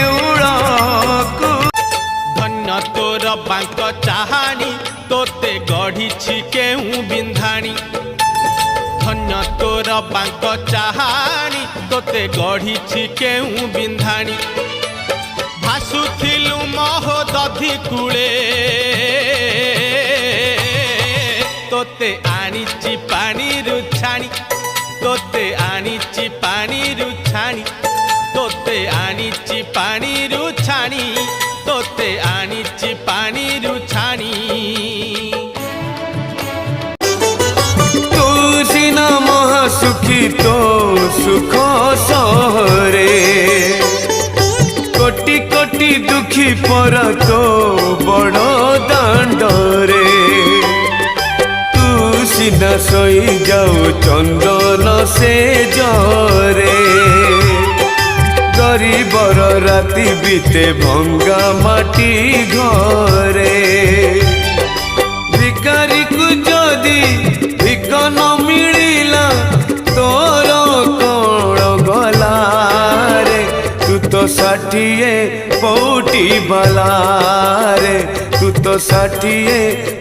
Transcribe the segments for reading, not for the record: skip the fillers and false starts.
ନେଉଳକୁ। ଧନ୍ୟ ତୋର ବାଙ୍କ ଚାହାଣି ତୋତେ ଗଢ଼ିଛି କେଉଁ ବିନ୍ଧାଣି। ଧନ୍ୟ ତୋର ବାଙ୍କ ଚାହାଣି ତୋତେ ଗଢ଼ିଛି କେଉଁ ବିନ୍ଧାଣି। ଭାସୁଥିଲୁ ମହୋଦଧି କୂଳେ ତୋତେ ଆଣିଛି ପାଣିରୁ ଛାଣି। ତୋତେ ଆଣିଛି ପାଣିରୁ ଛାଣି। ତୋତେ ଆଣିଛି ପାଣିରୁ ଛାଣି। ତୋତେ ଆଣିଛି ପାଣିରୁ ଛାଣି। ତୁ ସିନା ମହାସୁଖୀ ତୋ ସୁଖ ସହରେ କୋଟି କୋଟି ଦୁଃଖୀ ପର ତୋ ବଡ଼ ଦାଣ୍ଡରେ। ତୁ ସିନା ଶୋଇ ଯାଉ ଚନ୍ଦନ ସେ ଜରେ ଗରିବର ରାତି ବିତେ ଭଙ୍ଗା ମାଟି ଘରେ। ଭିକାରୀକୁ ଯଦି ଭିକ ନ ମିଳିଲା ତୋର କଣ ଗଲାରେ। ତୁ ତ 60 ପଉଟି ବାଲାରେ। ତୁ ତ 60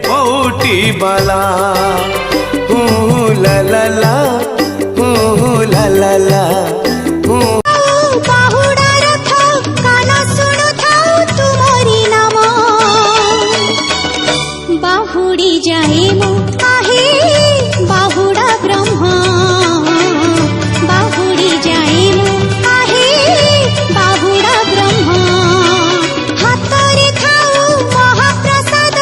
ପଉଟି ବାଲା। ଲା ଲା ଲା ଲା ଲା ଲା। बाहुड़ी जाए मो आहे बाहुड़ा ब्रह्मा। बाहुड़ी जाए मो आहे बाहुड़ा ब्रह्मा। हाथरे खाऊ महाप्रसाद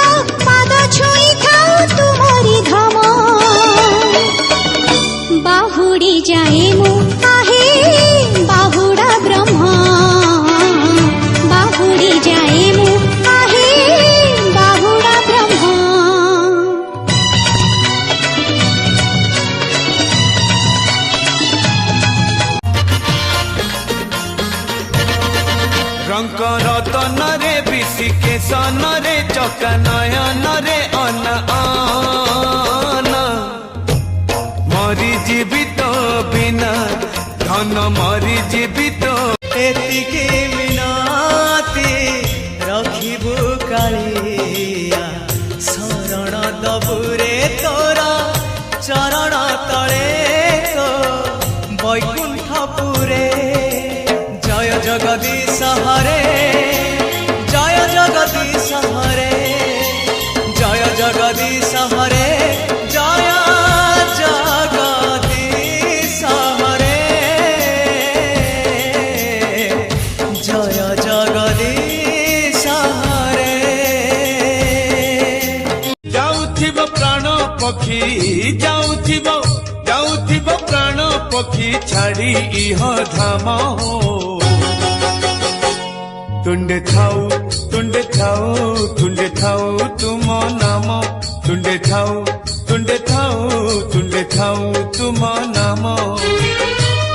पाद छुई खाऊ तुमरी धम। बाहुड़ी जाए मो आहे बाहुड़ा ब्रह्मा। बाहुड़ी जाए मो आहे बाहुड़ा ब्रह्मा। रंग रतन रे विशिकेशन रे चका नयन रे अन अन। मरी जीवित बिना धन मरी जीवित। एतिके मिनती रखिबु कालिया शरण दबुरे तोरा चरण तले तो वैकुंठपुरे। जय जगदीश हरे जय जगदीश हरे जय जगदीश हरे जय जगदीश हरे जय जगदीश हरे। जाउथिब प्राण पक्षी जाउथिब प्राण पक्षी छाड़ी इह धाम। तुंडे थाऊ तुंडे थाऊ तुंडे थाऊ तुम नाम। तुंडे थाऊ तुंडे थाऊ तुंडे थाऊ तुम नाम।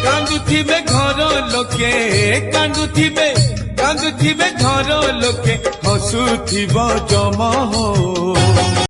कांदुथिबे घर लोके कांदुथिबे घर लोके हसुथिब जम।